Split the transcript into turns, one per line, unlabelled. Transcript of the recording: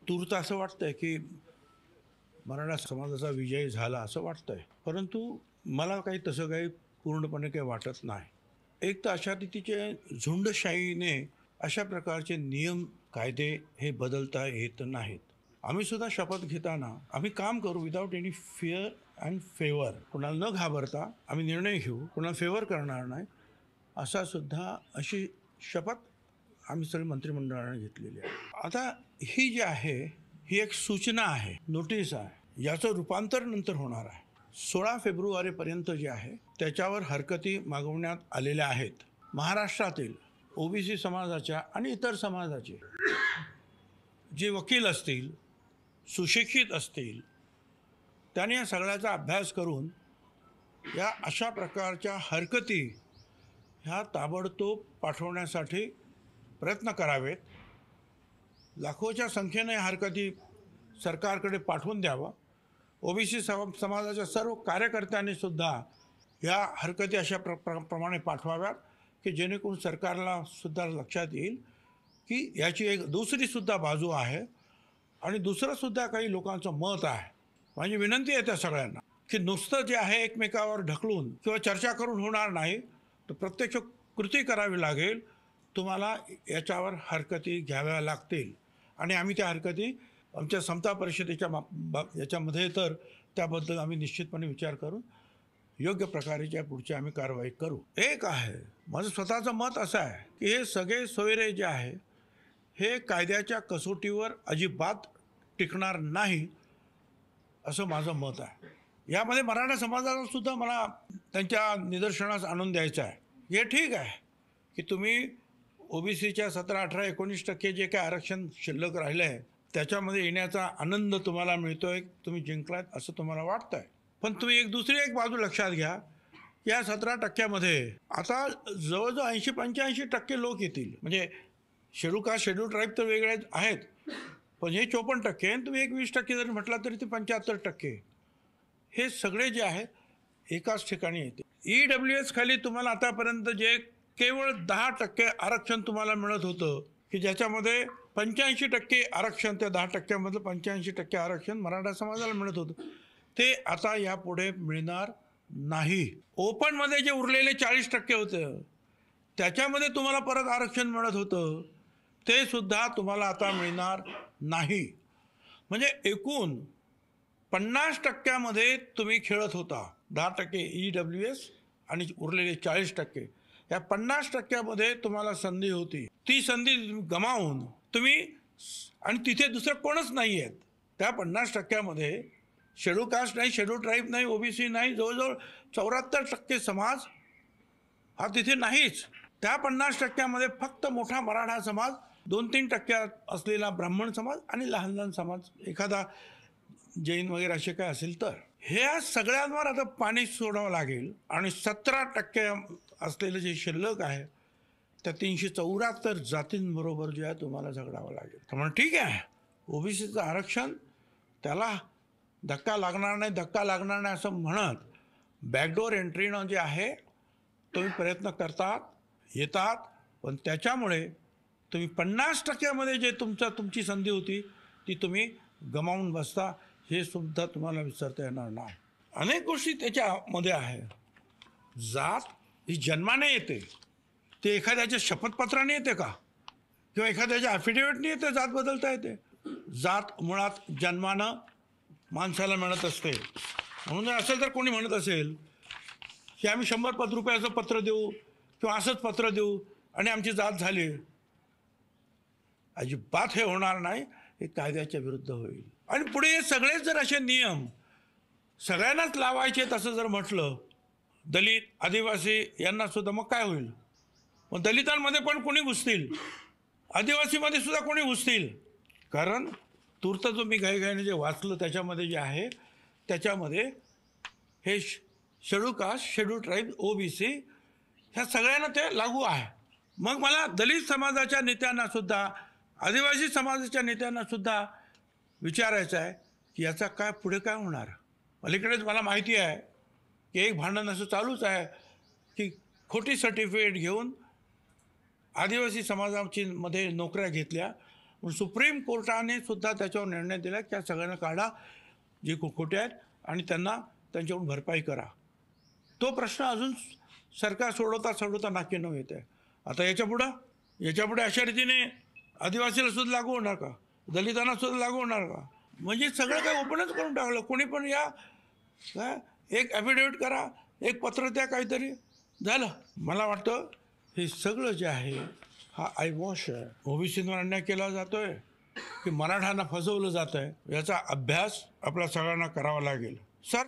तूर्त असं वाटतंय की मराठा समाजाचा विजय झाला असं वाटतंय, परंतु मला काही तसं काही पूर्णपणे काही वाटत नाही. एक तर अशा रीतीचे झुंडशाहीने अशा प्रकारचे नियम कायदे हे बदलता येत नाहीत. आम्ही सुद्धा शपथ घेताना आम्ही काम करू without any fear and favour. कुणाला न घाबरता आम्ही निर्णय घेऊ, कुणाला फेवर करणार नाही, अशी शपथ आम्ही सगळे मंत्रिमंडळाने घेतलेली आहे. आता ही जी आहे ही एक सूचना आहे, नोटीस आहे, याचं रूपांतर नंतर होणार आहे. 16 फेब्रुवारीपर्यंत जे आहे त्याच्यावर हरकती मागवण्यात आलेल्या आहेत. महाराष्ट्रातील ओबीसी समाजाच्या आणि इतर समाजाचे जे वकील असतील, सुशिक्षित असतील, त्यांनी या सगळ्याचा अभ्यास करून या अशा प्रकारच्या हरकती ह्या ताबडतोब पाठवण्यासाठी प्रयत्न करावेत. लाखोच्या संख्येने हरकती सरकारकडे पाठवून द्यावं. ओबीसी समाजाच्या सर्व कार्यकर्त्यांनी सुद्धा या हरकती अशा प्रमाणे पाठवाव्यात की जेणेकरून सरकारला सुद्धा लक्षात येईल की याची एक दुसरीसुद्धा बाजू आहे आणि दुसरंसुद्धा काही लोकांचं मत आहे. माझी विनंती आहे त्या सगळ्यांना की नुसतं जे आहे एकमेकावर ढकलून किंवा चर्चा करून होणार नाही, तर प्रत्यक्ष कृती करावी लागेल. तुम्हाला याच्यावर हरकती घ्याव्या लागतील आणि आम्ही त्या हरकती आमच्या समता परिषदेच्या याच्यामध्ये तर त्याबद्दल आम्ही निश्चितपणे विचार करून योग्य प्रकारेच्या पुढची आम्ही कारवाई करू. एक आहे माझं स्वतःचं मत असं आहे की हे सगळे सोयरे जे आहे हे कायद्याच्या कसोटीवर अजिबात टिकणार नाही असं माझं मत आहे. यामध्ये मराठा समाजाला सुद्धा मला त्यांच्या निदर्शनास आणून द्यायचं आहे. हे ठीक आहे की तुम्ही ओबीसीच्या 17, 18, 19% जे काय आरक्षण शिल्लक राहिलं आहे त्याच्यामध्ये येण्याचा आनंद तुम्हाला मिळतोय, तुम्ही जिंकलात असं तुम्हाला वाटतं आहे. पण तुम्ही दुसरी एक बाजू लक्षात घ्या, या 17% आता जवळजवळ 80-85% लोक येतील. म्हणजे शेड्यूल कास्ट, शेड्यूल ट्राईब तर वेगळे आहेत, पण हे 54% आणि तुम्ही 20% जरी म्हटला तरी ते 75%. हे सगळे जे आहे एकाच ठिकाणी येते. EWS खाली तुम्हाला आतापर्यंत जे केवळ 10% आरक्षण तुम्हाला मिळत होतं की ज्याच्यामध्ये 85% आरक्षण, त्या 10%मधलं 85% आरक्षण मराठा समाजाला मिळत होतं, ते आता यापुढे मिळणार नाही. ओपनमध्ये जे उरलेले 40% होतं त्याच्यामध्ये तुम्हाला परत आरक्षण मिळत होतं, ते सुद्धा तुम्हाला आता मिळणार नाही. म्हणजे एकूण 50%मध्ये तुम्ही खेळत होता. 10% EWS आणि उरलेले 40%, या 50%मध्ये तुम्हाला संधी होती. ती संधी गमावून तुम्ही, आणि तिथे दुसरं कोणच नाही आहेत त्या 50%मध्ये, शेड्यूल कास्ट नाही, शेड्यूल ट्राईब नाही, ओबीसी नाही, जवळजवळ 74% समाज हा तिथे नाहीच. त्या 50%मध्ये फक्त मोठा मराठा समाज, 2-3% असलेला ब्राह्मण समाज आणि लहान लहान समाज, एखादा जैन वगैरे असे काय असेल तर, ह्या सगळ्यांवर आता पाणी सोडावं लागेल. आणि 17% असलेलं जे शिल्लक आहे त्या 374 जातींबरोबर जे आहे तुम्हाला झगडावं लागेल. त्यामुळे ठीक आहे, ओबीसीचं आरक्षण त्याला धक्का लागणार नाही असं म्हणत बॅकडोर एंट्रीनं जे आहे तुम्ही प्रयत्न करतात, येतात, पण त्याच्यामुळे तुम्ही 50%मध्ये जे तुमची संधी होती ती तुम्ही गमावून बसता. हे सुद्धा तुम्हाला विसरता येणार नाही. अनेक गोष्टी त्याच्यामध्ये आहे. जात ही जन्माने येते, ते एखाद्याच्या शपथपत्राने येते का, किंवा एखाद्याच्या ॲफिडेविटने येते जात बदलता येते? जात मुळात जन्मानं माणसाला मिळत असते. म्हणून जर असेल तर कोणी म्हणत असेल की आम्ही 100 रुपयाचं पत्र देऊ किंवा असंच पत्र देऊ आणि आमची जात झाली, अजिबात हे होणार नाही. हे कायद्याच्या विरुद्ध होईल. आणि पुढे हे सगळेच जर असे नियम सगळ्यांनाच लावायचे तसं जर म्हटलं, दलित, आदिवासी यांना सुद्धा, मग काय होईल? मग दलितांमध्ये पण कोणी घुसतील, आदिवासीमध्ये सुद्धा कोणी घुसतील. कारण तूर्त जो मी घाईघाईने जे वाचलं त्याच्यामध्ये जे आहे त्याच्यामध्ये हे schedule caste, schedule tribe, OBC ह्या सगळ्यांना ते लागू आहे. मग मला दलित समाजाच्या नेत्यांना सुद्धा, आदिवासी समाजाच्या नेत्यांना सुद्धा विचारायचं आहे की याचा काय पुढे काय होणार. अलीकडेच मला माहिती आहे की एक भांडण असं चालूच आहे की खोटी सर्टिफिकेट घेऊन आदिवासी समाजाची मध्ये नोकऱ्या घेतल्या पण सुप्रीम कोर्टाने सुद्धा त्याच्यावर निर्णय दिला की त्या सगळ्यांना काढा जे खोटे आहेत आणि त्यांना त्यांच्याकडून भरपाई करा. तो प्रश्न अजून सरकार सोडवता नाकीनऊ येत आहे. आता याच्यापुढे अशा रीतीने आदिवासीला सुद्धा लागू होणार का, दलितांना सुद्धा लागू होणार का? म्हणजे सगळं काही ओपनच करून टाकलं. कोणी पण या काय एक ॲफिडेविट करा, एक पत्र द्या, काहीतरी झालं. मला वाटतं हे सगळं जे आहे हा आयवॉश आहे. ओबीसीवर अन्याय केला जातोय की मराठ्यांना फसवलं जात आहे, याचा अभ्यास आपल्या सगळ्यांना करावा लागेल. सर